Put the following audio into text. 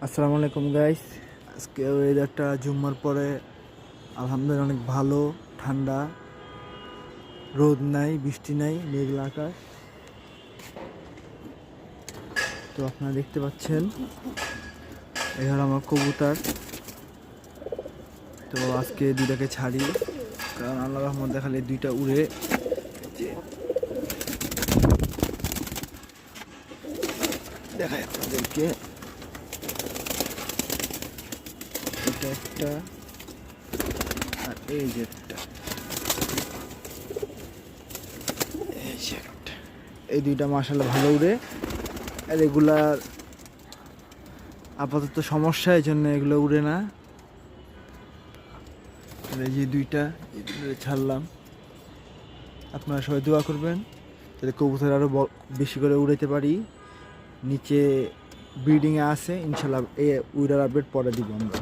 আসসালামু আলাইকুম গাইস। আজকে ওয়েদারটা জুম্মার পরে আলহামদুলিল্লাহ অনেক ভালো, ঠান্ডা, রোদ নাই, বৃষ্টি নাই, মেঘলা আকাশ। তো আপনারা দেখতে পাচ্ছেন এই হলো আমার কবুতর। তো আজকে দুইটাকে ছাড়ি, কারণ আল্লাহ রহমত দেখালে দুইটা উড়ে। দেখাই আপনাদেরকে, এটা একটা আর এই যে একটা, এই যে একটা। এই দুইটা মাশাআল্লাহ ভালো উড়ে। আর এগুলার আপাতত সমস্যা, এই জন্য এগুলো উড়ে না। এই যে দুইটা ছাড়লাম, আপনারা সবাই দোয়া করবেন যাতে কবুতর আরও বেশি করে উড়াইতে পারি। নিচে ব্রিডিংয়ে আছে, ইনশাল্লাহ এই উইডার আপডেট পরে দিব আমরা।